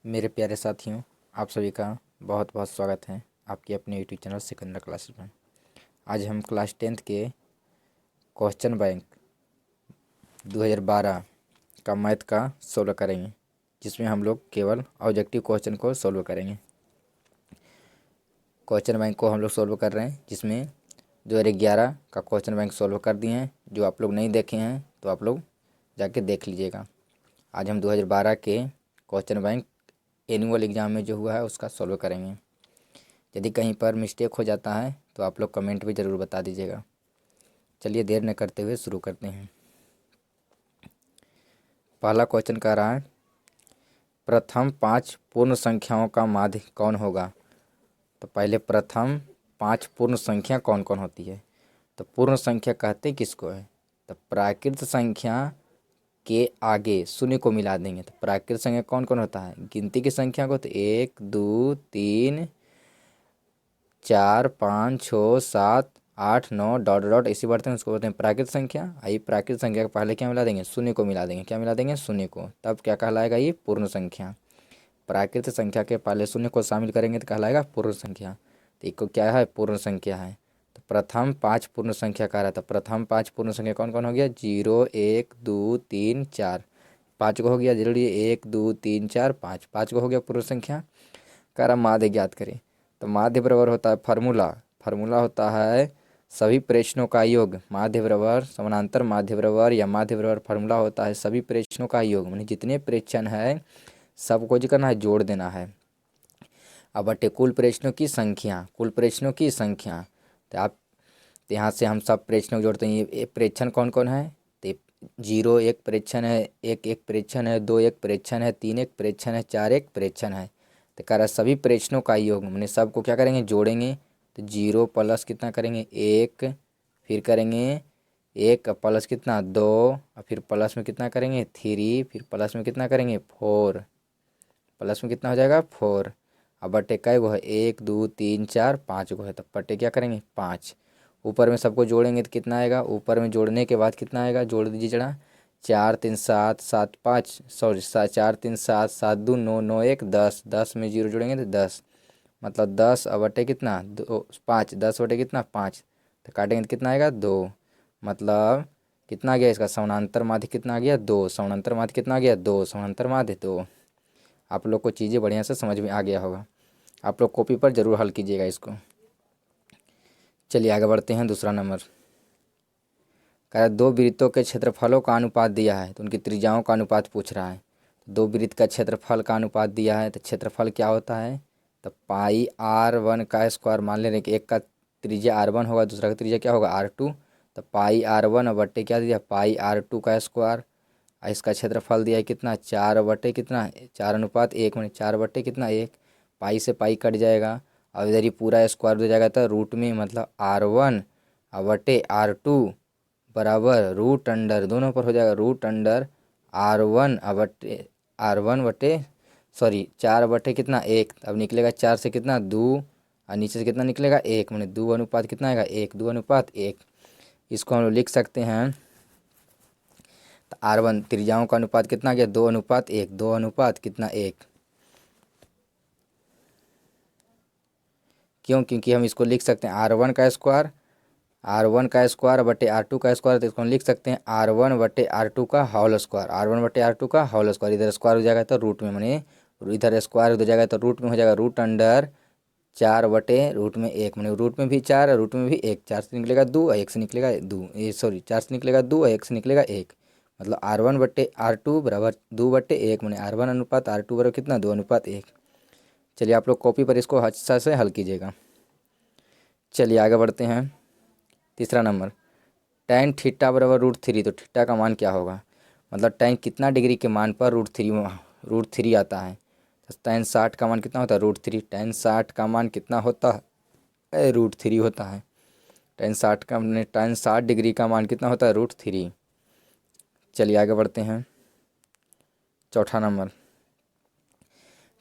मेरे प्यारे साथियों, आप सभी का बहुत बहुत स्वागत है आपके अपने यूट्यूब चैनल सिकंदर क्लासेस में। आज हम क्लास 10th के क्वेश्चन बैंक 2012 का मैथ का सोल्व करेंगे, जिसमें हम लोग केवल ऑब्जेक्टिव क्वेश्चन को सोल्व करेंगे। क्वेश्चन बैंक को हम लोग सोल्व कर रहे हैं, जिसमें 2011 का क्वेश्चन बैंक सोल्व कर दिए हैं। जो आप लोग नहीं देखे हैं तो आप लोग जाके देख लीजिएगा। आज हम 2012 के क्वेश्चन बैंक एनुअल एग्ज़ाम में जो हुआ है उसका सॉल्व करेंगे। यदि कहीं पर मिस्टेक हो जाता है तो आप लोग कमेंट में ज़रूर बता दीजिएगा। चलिए देर न करते हुए शुरू करते हैं। पहला क्वेश्चन कह रहा है, प्रथम 5 पूर्ण संख्याओं का माध्य कौन होगा। तो पहले प्रथम 5 पूर्ण संख्या कौन कौन होती है। तो पूर्ण संख्या कहते किसको है। तो प्राकृत संख्या के आगे शून्य को मिला देंगे। तो प्राकृत संख्या कौन कौन होता है, गिनती की संख्या को। तो 1 2 3 4 5 6 7 8 9 डॉट डॉट ऐसे बढ़ते हैं, उसको बोलते हैं प्राकृत संख्या। आई प्राकृत संख्या के पहले क्या मिला देंगे, शून्य को मिला देंगे। क्या मिला देंगे, शून्य को। तब क्या कहलाएगा, ये पूर्ण संख्या। प्राकृत संख्या के पहले शून्य को शामिल करेंगे तो कहलाएगा पूर्ण संख्या। तो इसको क्या है, पूर्ण संख्या है। तो प्रथम 5 पूर्ण संख्या कह रहा था। प्रथम 5 पूर्ण संख्या कौन कौन हो गया, 0 1 2 3 4। 5 को हो गया जरूरी, 1 2 3 4 5। 5 को हो गया पूर्ण संख्या। कह रहा माध्य ज्ञात करें। तो माध्य बराबर होता है फार्मूला होता है सभी प्रेक्षणों का योग। माध्य बराबर समानांतर माध्य बराबर या माध्य बराबर फार्मूला होता है सभी प्रेक्षणों का योग। माने जितने प्रेक्षण है सबको जो करना है, जोड़ देना है। अब बटे कुल प्रेक्षणों की संख्या, कुल प्रेक्षणों की संख्या। तो आप यहाँ से हम सब प्रेक्षणों को जोड़ते हैं। ये प्रेक्षण कौन कौन है, तो 0 एक प्रेक्षण है, 1 एक प्रेक्षण है, 2 एक प्रेक्षण है, 3 एक प्रेक्षण है, 4 एक प्रेक्षण है। तो कह रहा सभी प्रेक्षणों का योग, मैंने सबको क्या करेंगे, जोड़ेंगे। तो 0 प्लस कितना करेंगे, 1, फिर करेंगे 1 प्लस कितना 2, और फिर प्लस में कितना करेंगे 3, फिर प्लस में कितना करेंगे 4, प्लस में कितना हो जाएगा 4। अब बटे कै गो है, 1 2 3 4 5 गो है। तो बटे क्या करेंगे 5। ऊपर में सबको जोड़ेंगे तो कितना आएगा, ऊपर में जोड़ने के बाद कितना आएगा, जोड़ दीजिए जरा। 4 3 7 7 5 सॉरी 4 3 7 7 2 9 9 1 10। 10 में 0 जोड़ेंगे तो 10, मतलब 10 अब बटे कितना 2 5। 10 बटे कितना 5। तो काटेंगे तो कितना आएगा 2, मतलब कितना आ गया इसका समानांतर माध्य कितना आ गया 2। समानांतर माध्य कितना आ गया 2, समानांतर माध्य 2। आप लोग को चीज़ें बढ़िया से समझ में आ गया होगा। आप लोग कॉपी पर ज़रूर हल कीजिएगा इसको। चलिए आगे बढ़ते हैं। दूसरा नंबर कह रहा है, 2 वृत्तों के क्षेत्रफलों का अनुपात दिया है, तो उनकी त्रिज्याओं का अनुपात पूछ रहा है। तो 2 वृत्त का क्षेत्रफल का अनुपात दिया है, तो क्षेत्रफल क्या होता है, तो पाई r1 का स्क्वायर। मान ले रहे कि एक का त्रिज्या r1 होगा, दूसरा का त्रिज्या क्या होगा r2। तो पाई r1 बट्टे क्या दिया, पाई r2 का स्क्वायर। इसका क्षेत्रफल दिया है कितना, 4 बटे कितना 4:1, मैंने 4 बटे कितना 1। पाई से पाई कट जाएगा। अब इधर ही पूरा स्क्वायर हो जाएगा, तो रूट में मतलब r1 बटे r2 बराबर रूट अंडर, दोनों पर हो जाएगा रूट अंडर r1 बटे सॉरी 4 बटे कितना 1। अब निकलेगा 4 से कितना 2, और नीचे से कितना निकलेगा 1, मैंने 2 अनुपात कितना आएगा 1, 2 अनुपात 1। इसको हम लोग लिख सकते हैं। तो r1 त्रिज्याओं का अनुपात कितना आ गया 2 अनुपात 1, 2 अनुपात कितना 1। क्यों, क्योंकि हम इसको लिख सकते हैं r1 का स्क्वायर बटे r2 का स्क्वायर। तो इसको हम लिख सकते हैं r1 बटे r2 का होल स्क्वायर। r1 बटे r2 का होल स्क्वायर, इधर स्क्वायर हो जाएगा तो रूट में, मैंने इधर स्क्वायर हो जाएगा तो रूट में हो जाएगा रूट अंडर 4 बटे रूट में 1। मैंने रूट में भी 4 और रूट में भी 1। 4 से निकलेगा 2 और 1 से निकलेगा 2, ये सॉरी 4 से निकलेगा 2 और 1 से निकलेगा 1। मतलब r1 बटे r2 बराबर 2 बटे 1, मैंने r1 अनुपात r2 बराबर कितना 2 अनुपात 1। चलिए आप लोग कॉपी पर इसको अच्छा से हल कीजिएगा। चलिए आगे बढ़ते हैं। तीसरा नंबर, tan थीटा बराबर √3। तो थीटा का मान क्या होगा, मतलब tan कितना डिग्री के मान पर √3 आता है। तो tan 60 का मान कितना होता है √3। tan 60 का मान कितना होता है √3 होता है। tan 60 डिग्री का मान कितना होता है √3। चलिए आगे बढ़ते हैं। चौथा नंबर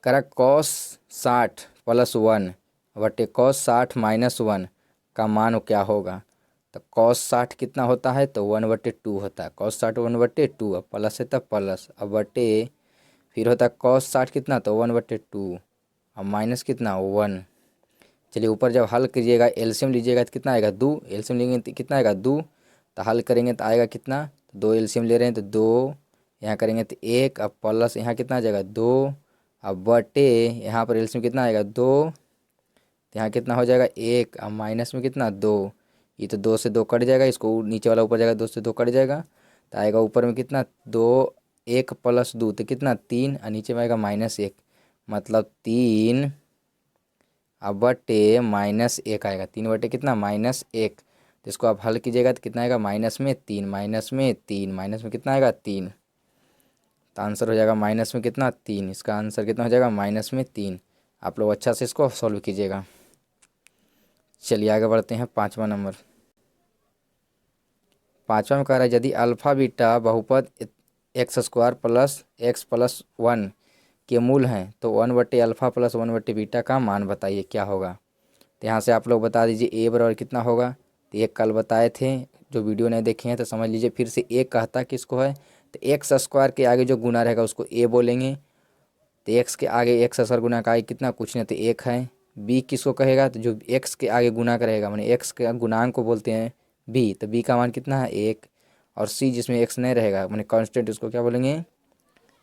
करा cos 60 + 1 बटे cos 60 - 1 का मान क्या होगा। तो cos 60 कितना होता है, तो 1/2 होता है। cos 60 1/2, अब प्लस है तब प्लस, अब बटे फिर होता है cos 60 कितना, तो 1/2 और माइनस कितना 1। चलिए ऊपर जब हल कीजिएगा एलसीएम लीजिएगा तो कितना आएगा 2, एलसीएम लेंगे तो कितना आएगा 2, तो हल करेंगे तो आएगा कितना, तो 2 एलसीएम ले रहे हैं तो 2, यहाँ करेंगे तो 1, अब प्लस यहाँ कितना आ जाएगा 2, अब बटे यहाँ पर एलसीएम कितना आएगा 2, तो यहाँ कितना हो जाएगा 1, अब माइनस में कितना 2, ये तो 2 से 2 कट जाएगा, इसको नीचे वाला ऊपर जाएगा 2 से 2 कट जाएगा, तो आएगा ऊपर में कितना 2, 1 + 2 तो कितना 3, और नीचे में आएगा -1, मतलब 3 अब बटे -1 आएगा, 3 बटे कितना -1, तो इसको आप हल कीजिएगा तो कितना आएगा -3, -3 माइनस में कितना आएगा 3, तो आंसर हो जाएगा माइनस में कितना 3, इसका आंसर कितना हो जाएगा -3। आप लोग अच्छा से इसको सॉल्व कीजिएगा। चलिए आगे बढ़ते हैं 5वां नंबर। 5वां में कह रहा है यदि अल्फ़ा बीटा बहुपद x² + x + 1 के मूल हैं तो 1/α + 1/β का मान बताइए क्या होगा। तो यहाँ से आप लोग बता दीजिए a बराबर कितना होगा, तो एक कल बताए थे, जो वीडियो नहीं देखे हैं तो समझ लीजिए। फिर से एक कहता किसको है, तो x² के आगे जो गुना रहेगा उसको a बोलेंगे, तो x के आगे x² गुना का आगे कितना कुछ नहीं तो 1 है। b किसको कहेगा, तो जो x के आगे गुना करेगा मैंने x के गुणांक को बोलते हैं b, तो b का मान कितना है 1, और c जिसमें x नहीं रहेगा मैंने कांस्टेंट उसको क्या बोलेंगे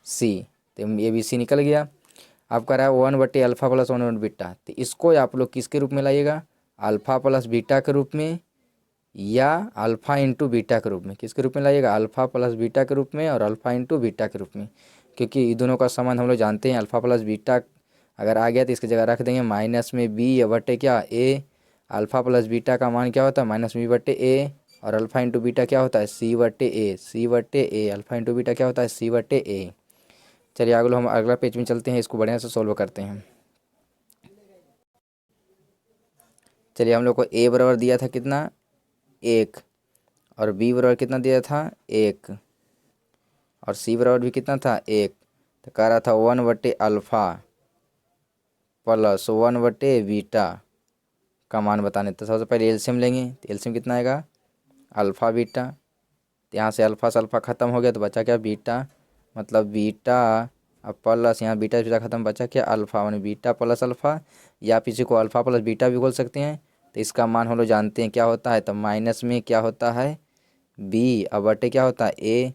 c, तो ये भी c निकल गया। अब कह रहा है 1/α + 1/β, तो इसको आप लोग किसके रूप में लाइएगा, अल्फ़ा प्लस बीटा के रूप में या अल्फ़ा इंटू बीटा के रूप में, किसके रूप में लाइएगा अल्फ़ा प्लस बीटा के रूप में और अल्फ़ा इंटू बीटा के रूप में, क्योंकि ये दोनों का संबंध हम लोग जानते हैं। अल्फ़ा प्लस बीटा अगर आ गया तो इसकी जगह रख देंगे माइनस में b बटे क्या a, अल्फ़ा प्लस बीटा का मान क्या होता है -b/a, और अल्फ़ा इंटू बीटा क्या होता है c/a, अल्फ़ा इंटू बीटा क्या होता है c/a। चलिए आगे हम अगला पेज में चलते हैं, इसको बढ़िया से सोल्व करते हैं। चलिए हम लोग को a बराबर दिया था कितना 1, और b बराबर कितना दिया था 1, और c बराबर भी कितना था 1, तो कह रहा था 1/α + 1/β का मान बताने। तो सबसे पहले एलसीएम लेंगे, तो एलसीएम कितना आएगा अल्फ़ा बीटा, तो यहाँ से अल्फ़ा से अल्फ़ा ख़त्म हो गया तो बचा क्या बीटा, मतलब बीटा अब प्लस यहाँ बीटा बीटा ख़त्म बचा क्या अल्फ़ा, माने बीटा प्लस अल्फ़ा, या आप इसी को अल्फ़ा प्लस बीटा भी बोल सकते हैं। तो इसका मान हम लोग जानते हैं क्या होता है, तो माइनस में क्या होता है b, अब बटे क्या होता है a,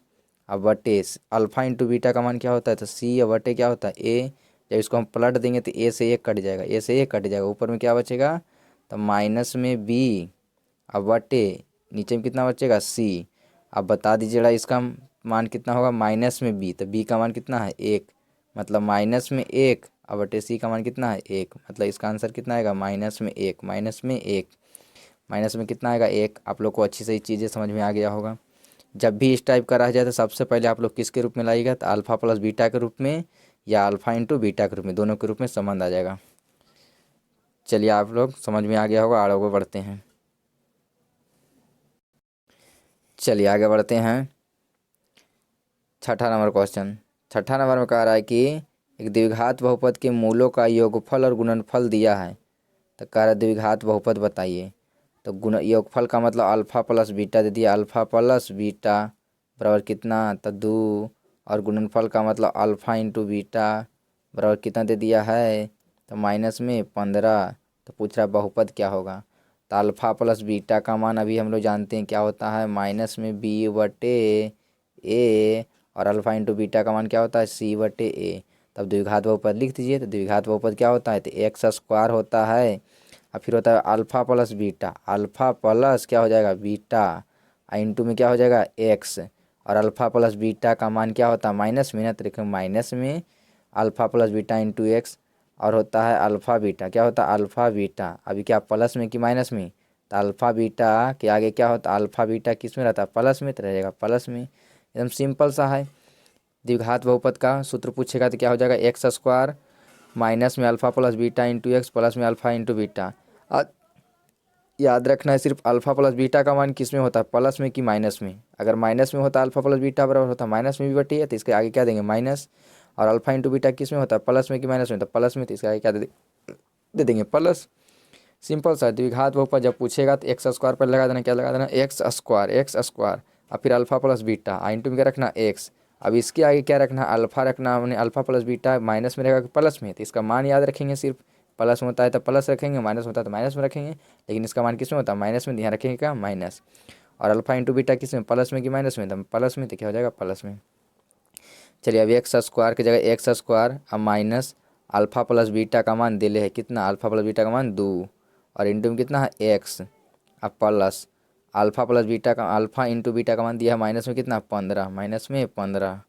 अब बटे अल्फ़ा इंटू बीटा का मान क्या होता है, तो c, अब बटे क्या होता है a। जब इसको हम पलट देंगे तो a से 1 कट जाएगा, a से 1 कट जाएगा, ऊपर में क्या बचेगा, तो माइनस में b, अब बटे नीचे में कितना बचेगा c। अब बता दीजिएगा इसका मान कितना होगा माइनस में b, तो b का मान कितना है 1, मतलब माइनस में 1, अब बटे c का मान कितना है 1, मतलब इसका आंसर कितना आएगा -1, माइनस में कितना आएगा 1। आप लोग को अच्छी से चीज़ें समझ में आ गया होगा। जब भी इस टाइप का रह जाए तो सबसे पहले आप लोग किसके रूप में लाइएगा, तो अल्फ़ा प्लस बीटा के रूप में या अल्फ़ा इंटू बीटा के रूप में, दोनों के रूप में संबंध आ जाएगा। चलिए आप लोग समझ में आ गया होगा, आगे बढ़ते हैं। चलिए आगे बढ़ते हैं 6ठा नंबर क्वेश्चन। 6ठा नंबर में कह रहा है कि एक द्विघात बहुपद के मूलों का योगफल और गुणनफल दिया है, तो कह रहा है द्विघात बहुपद बताइए। तो गुण योगफल का मतलब अल्फ़ा प्लस बीटा दे दिया, अल्फ़ा प्लस बीटा बराबर कितना, तो 2, और गुणनफल का मतलब अल्फ़ा इंटू बीटा बराबर कितना दे दिया है, तो माइनस में 15। तो पूछ रहा बहुपद क्या होगा, तो अल्फ़ा प्लस बीटा का मान अभी हम लोग जानते हैं क्या होता है माइनस में b/a, और अल्फ़ा इंटू बीटा का मान क्या होता है c/a। तब द्विघात बहुपद लिख दीजिए। तो द्विघात बहुपद क्या होता है, तो x² होता है, और फिर होता है alpha plus beta, alpha plus क्या हो जाएगा बीटा, इंटू में क्या हो जाएगा x, और अल्फ़ा प्लस बीटा का मान क्या होता है माइनस में ना, तो देखो माइनस में alpha plus beta into x, और होता है अल्फ़ा बीटा, क्या होता है अल्फ़ा बीटा, अभी क्या प्लस में कि माइनस में, तो अल्फ़ा बीटा के आगे क्या होता है अल्फ़ा बीटा किस में रहता है प्लस में, तो रहेगा प्लस में। एकदम सिंपल सा है। द्विघात बहुपद का सूत्र पूछेगा तो क्या हो जाएगा x² माइनस में alpha plus beta into x plus में अल्फ़ा इंटू बीटा। याद रखना है सिर्फ अल्फ़ा प्लस बीटा का मान किस में होता है प्लस में कि माइनस में। अगर माइनस में होता है अल्फ़ा प्लस बीटा बराबर होता है माइनस में b/a, तो इसके आगे क्या देंगे माइनस, और अल्फ़ा इंटू बीटा किस में होता है प्लस में कि माइनस में, तो प्लस में, तो इसके आगे क्या दे देंगे प्लस। सिंपल सा। द्विघात बहुपद जब पूछेगा तो x² पर लगा देना, क्या लगा देना x² और फिर अल्फ़ा प्लस बीटा इंटू में क्या रखना x, अब इसके आगे क्या रखना, अल्फा रखना, हमने अल्फा प्लस बीटा माइनस में रहेगा कि प्लस में, तो इसका मान याद रखेंगे, सिर्फ प्लस में होता है तो प्लस रखेंगे, माइनस होता है तो माइनस में रखेंगे, लेकिन इसका मान किस में होता है, माइनस में, ध्यान रखेंगे क्या, माइनस। और अल्फा इंटू बीटा किस में, प्लस में कि माइनस में, तो प्लस में, तो क्या हो जाएगा, प्लस में। चलिए अब एक्स स्क्वायर की जगह एक्स स्क्वायर, अब माइनस अल्फा प्लस बीटा का मान दिले है कितना, अल्फा प्लस बीटा का मान 2, और इंटू में कितना है एक्स, अब प्लस अल्फा प्लस बीटा का, अल्फा इंटू बीटा का मान दिया है माइनस में कितना, 15, माइनस में 15।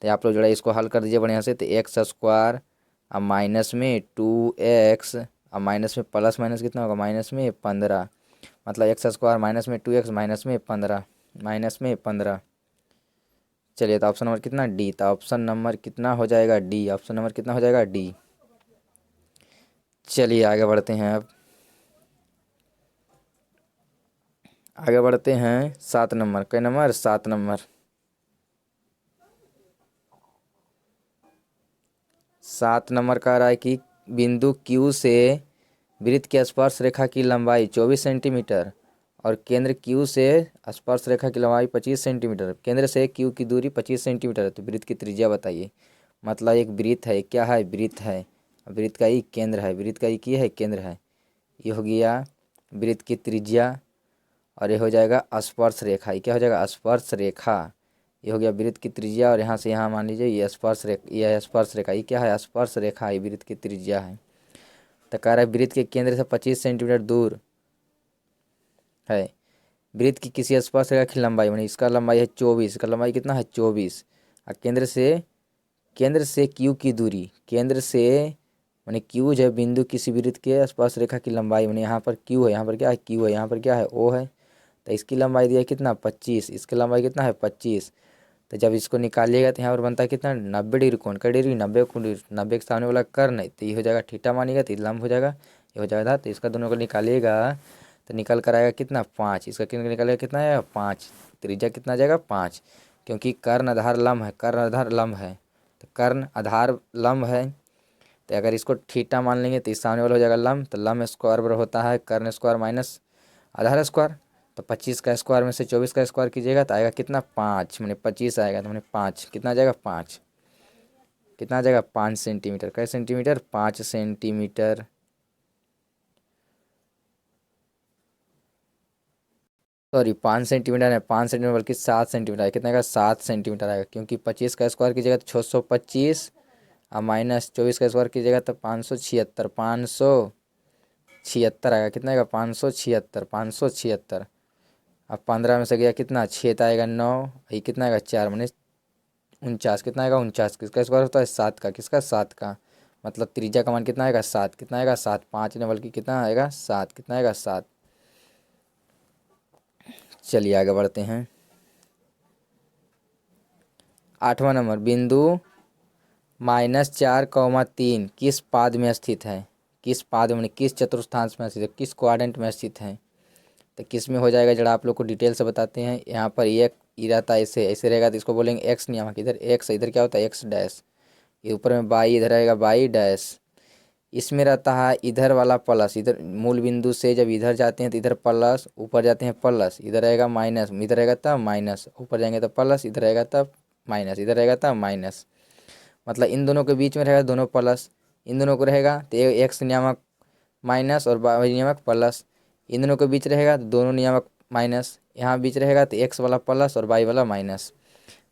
तो आप लोग जो है इसको हल कर दीजिए बढ़िया से, तो एक्स स्क्वायर अब माइनस में 2x, अब माइनस में प्लस माइनस कितना होगा, माइनस में 15, मतलब एक्स स्क्वायर माइनस में 2x माइनस में 15, माइनस में 15। चलिए तो ऑप्शन नंबर कितना, डी, तो ऑप्शन नंबर कितना हो जाएगा, डी, ऑप्शन नंबर कितना हो जाएगा, डी। चलिए आगे बढ़ते हैं, अब आगे बढ़ते हैं 7 नंबर, कई नंबर, 7 नंबर। 7 नंबर का रहा है कि बिंदु Q से वृत्त की स्पर्श रेखा की लंबाई 24 सेंटीमीटर और केंद्र Q से स्पर्श रेखा की लंबाई 25 सेंटीमीटर, केंद्र से Q की दूरी 25 सेंटीमीटर है, तो वृत्त की त्रिज्या बताइए। मतलब एक वृत्त है, क्या है, वृत्त है, वृत्त का ही केंद्र है, वृत्त का ही क्या है, केंद्र है, ये हो गया वृत्त की त्रिज्या, और ये हो जाएगा स्पर्श रेखा, ये क्या हो जाएगा, स्पर्श रेखा, ये हो गया वृत्त की त्रिज्या, और यहाँ से यहाँ मान लीजिए ये स्पर्श रेखा, ये स्पर्श रेखा, ये क्या है, स्पर्श रेखा, ये वृत्त की त्रिज्या है। तो कह रहा है वृत्त के केंद्र से 25 सेंटीमीटर दूर है, वृत्त की किसी स्पर्श रेखा की लंबाई, मानी इसका लंबाई है 24, इसका लंबाई कितना है 24, और केंद्र से क्यू की दूरी, केंद्र से मानी क्यू जो है बिंदु किसी वृत्त के स्पर्श रेखा की लंबाई, मानी यहाँ पर क्यू है, यहाँ पर क्या है, क्यू है, यहाँ पर क्या है, ओ है, तो इसकी लंबाई दिया कितना, 25, इसकी लंबाई कितना है 25। तो जब इसको निकालिएगा तो यहाँ पर बनता है कितना, 90 डिग्री कोण, कई डिग्री, 90 के सामने वाला कर्ण है, तो ये हो जाएगा थीटा मानिएगा, तो ये लंब हो जाएगा, ये हो जाएगा, तो इसका दोनों को निकालिएगा तो निकल कर आएगा कितना, 5, इसका कितना निकलेगा, कितना आएगा 5, त्रिज्या कितना आ जाएगा 5, क्योंकि कर्ण आधार लंब है, कर्ण आधार लंब है, तो कर्ण आधार लंब है, तो अगर इसको थीटा मान लेंगे तो इस सामने वाला हो जाएगा लंब, तो लंब स्क्वायर बराबर होता है कर्ण स्क्वायर माइनस आधार स्क्वायर, तो 25 का स्क्वायर में से 24 का स्क्वायर कीजिएगा तो आएगा कितना, 5, मैंने 25 आएगा, तो मैंने 5 कितना आ जाएगा, 5 कितना आ जाएगा, 5 सेंटीमीटर, कै सेंटीमीटर, 5 सेंटीमीटर। सॉरी 5 सेंटीमीटर है, 5 सेंटीमीटर बल्कि 7 सेंटीमीटर है, कितना आएगा, 7 सेंटीमीटर आएगा, क्योंकि 25 का स्क्वायर कीजिएगा तो 625, और माइनस 24 का स्क्वायर कीजिएगा तो 576, 576 आएगा, कितना आएगा, 576, 576। अब 15 में से गया कितना, 6 तो आएगा 9, ये कितना आएगा 4, मैंने 49, कितना आएगा 49, किसका स्क्वायर होता है 7 का, किसका 7 का, मतलब त्रिज्या का मान कितना आएगा 7, कितना आएगा 7, 5 ने बल्कि कितना आएगा 7, कितना आएगा 7। चलिए आगे बढ़ते हैं, 8वां नंबर, बिंदु -4, 3 किस पाद में स्थित है, किस पाद में, किस चतुर्थांश में स्थित है, किस क्वाड्रेंट में स्थित है, तो किस में हो जाएगा, जरा आप लोग को डिटेल से बताते हैं। यहाँ पर एक ई रहता है, ऐसे ऐसे रहेगा तो इसको बोलेंगे एक्स नियामक, इधर एक्स, इधर क्या होता है एक्स डैश, ये ऊपर में बाई, इधर रहेगा बाई डैश, इसमें रहता है इधर वाला प्लस, इधर मूल बिंदु से जब इधर जाते हैं तो इधर प्लस, ऊपर जाते हैं प्लस, इधर रहेगा माइनस, इधर रहेगा तब माइनस, ऊपर जाएंगे तो प्लस, इधर रहेगा तब माइनस, इधर रहेगा तब माइनस, मतलब इन दोनों के बीच में रहेगा दोनों प्लस, इन दोनों को रहेगा तो एक्स नियामक माइनस और वाई नियामक प्लस, इन दोनों के बीच रहेगा तो दोनों नियामक माइनस, यहाँ बीच रहेगा तो एक्स वाला प्लस और वाई वाला माइनस।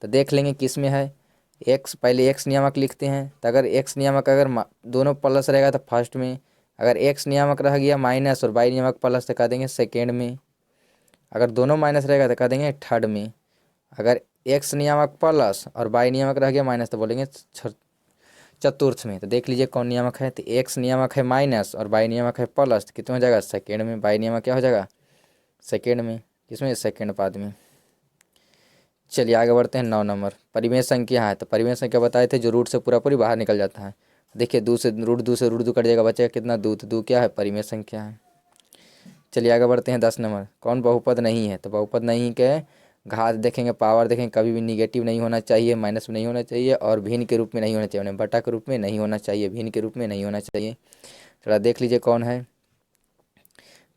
तो देख लेंगे किस में है एक्स, पहले एक्स नियामक लिखते हैं, तो अगर एक्स नियामक अगर दोनों प्लस रहेगा तो फर्स्ट में, अगर एक्स नियामक रह गया माइनस और वाई नियामक प्लस तो कह देंगे सेकेंड में, अगर दोनों माइनस रहेगा तो कह देंगे थर्ड में, अगर एक्स नियामक प्लस और वाई नियामक रह गया माइनस तो बोलेंगे चतुर्थ में। तो देख लीजिए कौन नियामक है, तो एक्स नियामक है माइनस और वाई नियामक है प्लस, तो कितने हो जाएगा सेकेंड में, वाई नियामक क्या हो जाएगा सेकेंड में, किसमें सेकेंड पाद में। चलिए आगे बढ़ते हैं 9 नंबर, परिमेय संख्या है, तो परिमेय संख्या बताए थे जो रूट से पूरा पूरी बाहर निकल जाता है, देखिए दो से रूट दो कट जाएगा, बचेगा कितना, दो, तो दो क्या है परिमेय संख्या है। चलिए आगे बढ़ते हैं 10 नंबर, कौन बहुपद नहीं है, तो बहुपद नहीं के घात देखेंगे, पावर देखेंगे, कभी भी निगेटिव नहीं होना चाहिए, माइनस में नहीं होना चाहिए, और भिन्न के रूप में नहीं होना चाहिए, बटा के रूप में नहीं होना चाहिए, भिन्न के रूप में नहीं होना चाहिए। थोड़ा देख लीजिए कौन है,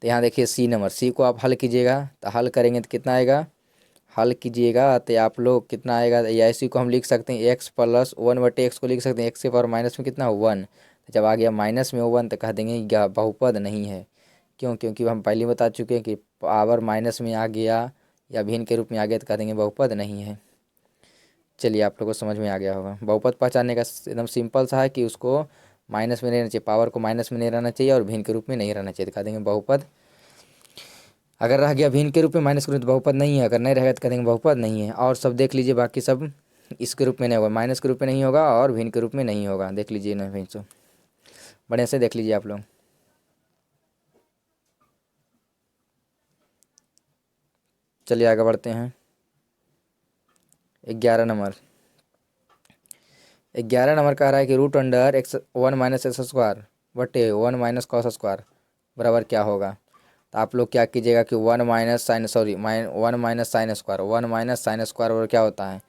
तो यहाँ देखिए सी नंबर, सी को आप हल कीजिएगा, तो हल करेंगे तो कितना आएगा, हल कीजिएगा तो आप लोग कितना आएगा, या इसी को हम लिख सकते हैं एक्स प्लस वन बटे एक्स को लिख सकते हैं एक्स के पावर माइनस में कितना वन। तो जब आ गया माइनस में वन तो कह देंगे यह बहुपद नहीं है। क्यों? क्योंकि हम पहले बता चुके हैं कि पावर माइनस में आ गया या भिन्न के रूप में आ गया तो कह देंगे बहुपद नहीं है। चलिए आप लोगों को समझ में आ गया होगा। बहुपद पहचानने का एकदम सिंपल सा है कि उसको माइनस में नहीं रहना चाहिए, पावर को माइनस में नहीं रहना चाहिए और भिन्न के रूप में नहीं रहना चाहिए, दिखा देंगे बहुपद। अगर रह गया भिन्न के रूप में माइनस के रूप में तो बहुपद नहीं है, अगर नहीं रहेगा तो कह देंगे बहुपद नहीं है। और सब देख लीजिए, बाकी सब इसके रूप में नहीं होगा, माइनस के रूप में नहीं होगा और भिन्न के रूप में नहीं होगा। देख लीजिए ना भाई, तो बढ़िया से देख लीजिए आप लोग। चलिए आगे बढ़ते हैं। 11 नंबर, 11 नंबर कह रहा है कि root under x one minus x square बटे वन माइनस कॉस स्क्वायर बराबर क्या होगा। तो आप लोग क्या कीजिएगा कि one minus sine one minus sine square, one minus sine square बराबर क्या होता है,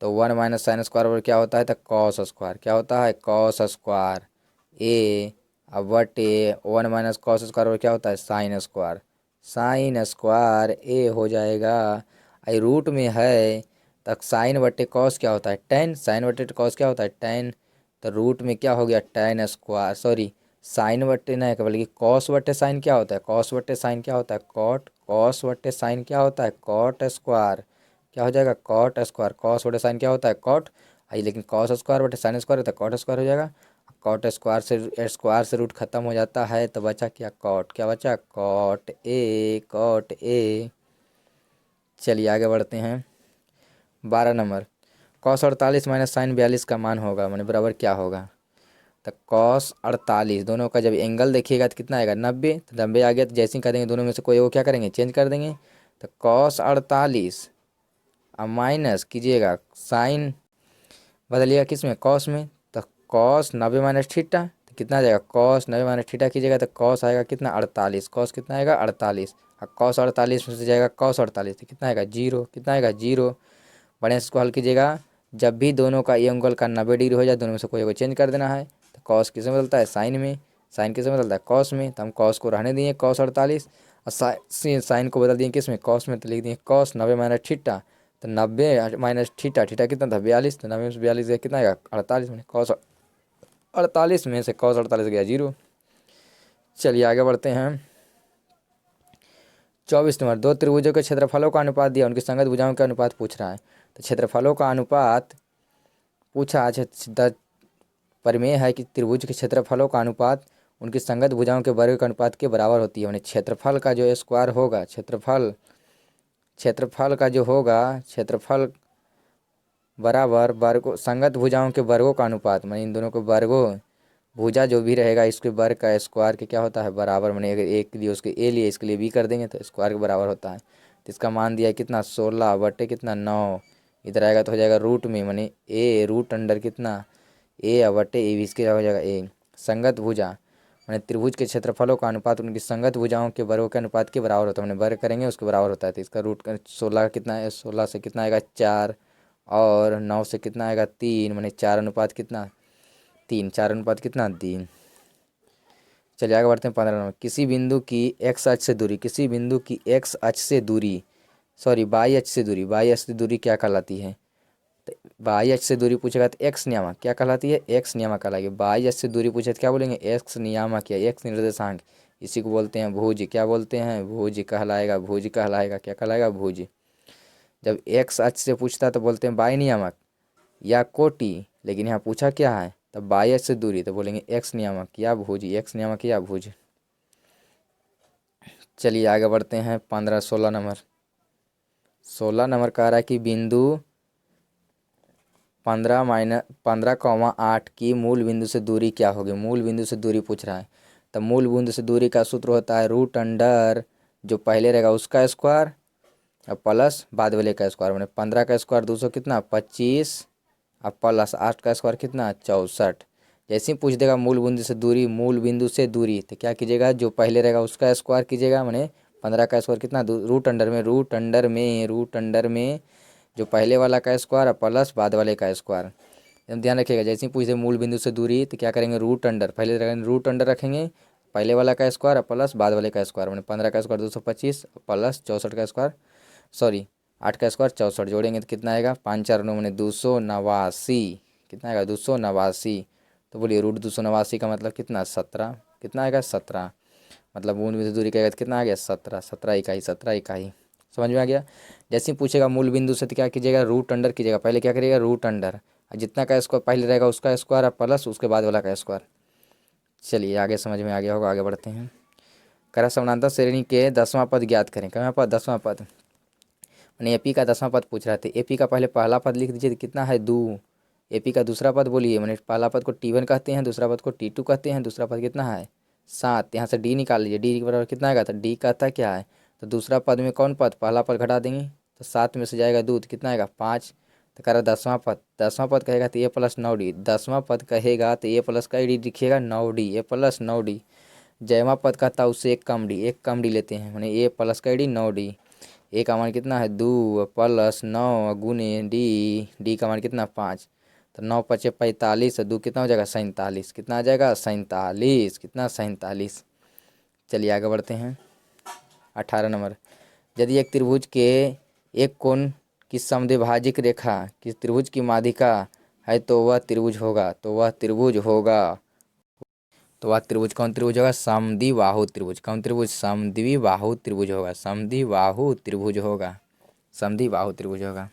तो वन माइनस साइन स्क्वायर बराबर क्या होता है, तो कॉस स्क्वायर। क्या होता है? कॉस स्क्वायर ए। अब बटे वन माइनस कॉस स्क्वायर बराबर क्या होता है, साइन स्क्वायर। साइन स्क्वायर ए हो जाएगा। आई रूट में है तक साइन बटे कॉस क्या होता है, टेन। साइन बटे कॉस क्या होता है, टेन। तो रूट में क्या हो गया, टेन स्क्वायर, सॉरी साइन बटे नहीं बल्कि कॉस बटे साइन क्या होता है, कॉस बटे साइन क्या होता है, कॉट। कॉस बटे साइन क्या होता है, कॉट स्क्वायर। क्या हो जाएगा, कॉट स्क्वायर। कॉस बटे साइन क्या होता है, कॉट। आई लेकिन कॉस स्क्वायर बटे साइन स्क्वायर होता है, कॉट स्क्वायर हो जाएगा। कॉट स्क्वायर से रूट खत्म हो जाता है तो बचा क्या, कॉट। क्या बचा, कॉट ए, कॉट ए। चलिए आगे बढ़ते हैं। 12 नंबर, कॉस 48 माइनस साइन 42 का मान होगा, माने बराबर क्या होगा। तो कॉस 48 दोनों का जब एंगल देखिएगा तो कितना आएगा, 90। तो 90 आ गया तो जैसे ही कर देंगे दोनों में से कोई वो क्या करेंगे, चेंज कर देंगे। तो कॉस 48 अब माइनस कीजिएगा साइन, बदलिएगा किस में, कॉस में। तो कॉस 90 माइनस थीटा तो कितना आ जाएगा, कॉस 90 माइनस थीटा कीजिएगा तो कॉस आएगा कितना, 48। कॉस कितना आएगा, 48। अब कॉस 48 में से जाएगा कॉस 48 तो कितना आएगा, जीरो। कितना आएगा, जीरो। बढ़िया से इसको हल कीजिएगा। जब भी दोनों का ये एंगल का 90 डिग्री हो जाए दोनों में से कोई को चेंज कर देना है। तो कॉस किस में बदलता है, साइन में। साइन किस में बदलता है, कॉस में। तो हम कॉस को रहने दिए कॉस 48 और साइन को बदल दिए किस में, कॉस में। तो लिख दिए कॉस 90 माइनस थीटा। तो 90 माइनस थीटा, थीटा कितना था, 42। तो 90 में से 42 गया कितना आएगा, 48 में। कॉस 48 में से कॉस 48 गया जीरो। चलिए आगे बढ़ते हैं। 24 नंबर, दो त्रिभुजों के क्षेत्रफलों का अनुपात दिया, उनकी संगत भुजाओं का अनुपात पूछ रहा है। तो क्षेत्रफलों का अनुपात पूछा है। प्रमेय है कि त्रिभुज के क्षेत्रफलों का अनुपात उनकी संगत भुजाओं के वर्ग के अनुपात के बराबर होती है। क्षेत्रफल का जो स्क्वायर होगा, क्षेत्रफल का जो होगा, क्षेत्रफल बराबर वर्गों संगत भुजाओं के वर्गों का अनुपात, माने इन दोनों के वर्गों, भुजा जो भी रहेगा इसके वर्ग का स्क्वायर के क्या होता है, बराबर। माने अगर एक के लिए उसके ए लिए इसके लिए बी कर देंगे तो स्क्वायर के बराबर होता है। तो इसका मान दिया है कितना, 16 बटे कितना, 9। इधर आएगा तो हो जाएगा रूट में, माने ए रूट अंडर कितना, ए बटे ए, इसके हो जाएगा ए। संगत भुजा माने त्रिभुज के क्षेत्रफलों का अनुपात उनकी संगत भुजाओं के वर्गों के अनुपात के बराबर होता है। मैंने वर्ग करेंगे उसके बराबर होता है। तो इसका रूट 16 कितना है, 16 से कितना आएगा, 4 और 9 से कितना आएगा, 3। माने 4 अनुपात कितना, 3। 4 अनुपात कितना, 3। चलिए आगे बढ़ते हैं। 15 नंबर, किसी बिंदु की एक्स अक्ष से दूरी, किसी बिंदु की एक्स अक्ष से दूरी, सॉरी वाई अक्ष से दूरी, वाई अक्ष से दूरी क्या कहलाती है। तो वाई अक्ष से दूरी पूछेगा तो एक्स नियामक क्या कहलाती है, एक्स नियामक कहलाएगी। वाई अक्ष से दूरी पूछे तो क्या बोलेंगे, एक्स नियामक या एक्स निर्देशांक। इसी को बोलते हैं भुज। क्या बोलते हैं, भुज कहलाएगा, भुज कहलाएगा। क्या कहलाएगा, भुज। जब एक्स अक्ष से पूछता तो बोलते हैं वाई नियामक या कोटि, लेकिन यहाँ पूछा क्या है, तब वाई अक्ष से दूरी तो बोलेंगे एक्स नियामक या भुज, एक्स नियामक या भुज। चलिए आगे बढ़ते हैं। 16 नंबर, 16 नंबर कह रहा है कि बिंदु 15,8 की मूल बिंदु से दूरी क्या होगी। मूल बिंदु से दूरी पूछ रहा है। तो मूल बिंदु से दूरी का सूत्र होता है रूट अंडर जो पहले रहेगा उसका स्क्वायर और प्लस बाद वाले का स्क्वायर। मैंने 15 का स्क्वायर 200 कितना, 25 और प्लस 8 का स्क्वायर कितना, 64। जैसे ही पूछ देगा मूल बिंदु से दूरी, मूल बिंदु से दूरी, तो क्या कीजिएगा, जो पहले रहेगा उसका स्क्वायर कीजिएगा। मैंने 15 का स्क्वायर कितना, रूट अंडर में जो पहले वाला का स्क्वायर और प्लस बाद वाले का स्क्वायर। एकदम ध्यान रखिएगा। जैसे ही पूछ दे मूल बिंदु से दूरी तो क्या करेंगे, रूट अंडर, पहले रखेंगे रूट अंडर रखेंगे, पहले वाला का स्क्वायर और प्लस बाद वाले का स्क्वायर। मैंने 15 का स्क्वायर 225 प्लस 64 का स्क्वायर, सॉरी 8 का स्क्वायर 64, जोड़ेंगे तो कितना आएगा, 5×4 = 9 289, कितना आएगा 289। तो बोलिए √289 का मतलब कितना, 17, कितना आएगा 17, मतलब मूल बिंदु दूरी का कितना आ गया 17, 17 इकाई, 17 इकाई। समझ में आ गया। जैसे ही पूछेगा मूल बिंदु से तो क्या कीजिएगा, रूट अंडर कीजिएगा, पहले क्या करिएगा रूट अंडर, जितना का स्क्वायर पहले रहेगा उसका स्क्वायर और प्लस उसके बाद वाला का स्क्वायर। चलिए आगे समझ में आ गया होगा, आगे बढ़ते हैं। करा समानांतर श्रेणी के 10वां पद ज्ञात करें, कहाँ पद 10वां पद, मैंने एपी का 10वां पद पूछ रहा था। एपी का पहले पहला पद लिख दीजिए, कितना है 2। एपी का दूसरा पद बोलिए, मैंने पहला पद को T1 कहते हैं, दूसरा पद को T2 कहते हैं, दूसरा पद कितना है 7। यहाँ से डी निकाल लीजिए, डी के बराबर कितना आएगा, तो डी कहता क्या है, तो दूसरा पद में कौन पद, पहला पद घटा देंगे तो 7 में से जाएगा दूध, कितना आएगा 5। तो कह रहा 10वां पद, 10वां पद कहेगा तो A+9D, 10वां पद कहेगा तो A+ का डी लिखिएगा 9D, A+9D। जयवां पद कहता है उससे एक कम डी, एक कम डी लेते हैं, मैंने A+ का डी 9D। ए का मान कितना है 2 + 9 गुने डी, डी का मान कितना 5, तो 9×5 = 45, 2 कितना हो जाएगा 47, कितना आ जाएगा 47, कितना 47। चलिए आगे बढ़ते हैं। 18 नंबर, यदि एक त्रिभुज के एक कोण की समद्विभाजक रेखा किस त्रिभुज की माध्यिका है तो वह त्रिभुज होगा, तो वह त्रिभुज होगा, तो वह त्रिभुज कौन त्रिभुज होगा, समद्विबाहु त्रिभुज। कौन त्रिभुज, समद्विबाहु त्रिभुज होगा, समद्विबाहु त्रिभुज होगा, समद्विबाहु त्रिभुज होगा।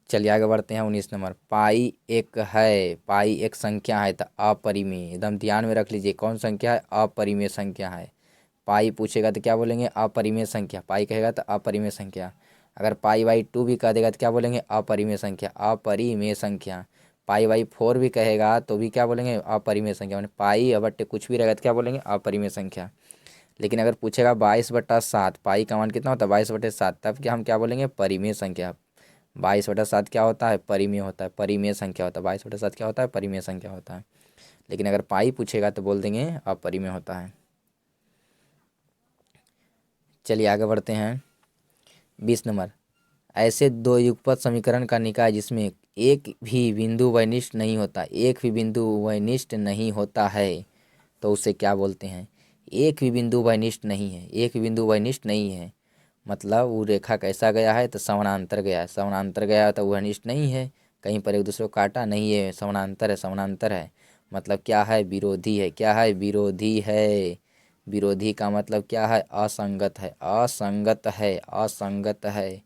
चलिए आगे बढ़ते हैं। 19 नंबर, पाई एक है, पाई एक संख्या है तो अपरिमेय, एकदम ध्यान में रख लीजिए कौन संख्या है, अपरिमेय संख्या है। पाई पूछेगा तो क्या बोलेंगे, अपरिमेय संख्या, पाई कहेगा तो अपरिमेय संख्या। अगर पाई/2 भी कह देगा तो क्या बोलेंगे, अपरिमेय संख्या, अपरिमेय संख्या। पाई/4 भी कहेगा तो भी क्या बोलेंगे, अपरिमेय संख्या, मैंने पाई/बट्टे कुछ भी रहेगा तो क्या बोलेंगे, अपरिमेय संख्या। लेकिन अगर पूछेगा 22/7, पाई का मान कितना होता है 22/7, तब क्या हम क्या बोलेंगे, परिमेय संख्या। 22/7 क्या होता है, परिमेय होता है, परिमेय संख्या होता है, 22/7 क्या होता है, परिमेय संख्या होता है। लेकिन अगर पाई पूछेगा तो बोल देंगे अपरिमेय होता है। चलिए आगे बढ़ते हैं। 20 नंबर, ऐसे दो युगपत समीकरण का निकाय जिसमें एक भी बिंदु वैनिष्ट नहीं होता, एक भी बिंदु वैनिष्ट नहीं होता है, तो उसे क्या बोलते हैं। एक भी बिंदु वैनिष्ट नहीं है, एक भी बिंदु वैनिष्ट नहीं है, मतलब वो रेखा कैसा गया है तो समानांतर गया है, समानांतर गया है तो वो अनिष्ट नहीं है, कहीं पर एक दूसरे को काटा नहीं है, समानांतर है, समानांतर है, मतलब क्या है, विरोधी है, क्या है, विरोधी है। विरोधी का मतलब क्या है, असंगत है, असंगत है, असंगत है,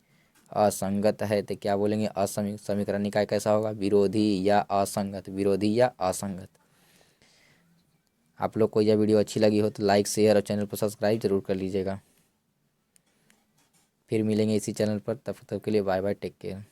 असंगत है, तो क्या बोलेंगे, समीकरण निकाय कैसा होगा, विरोधी या असंगत, विरोधी या असंगत। आप लोग को यह वीडियो अच्छी लगी हो तो लाइक शेयर और चैनल को सब्सक्राइब जरूर कर लीजिएगा। फिर मिलेंगे इसी चैनल पर, तब तक के लिए बाय बाय, टेक केयर।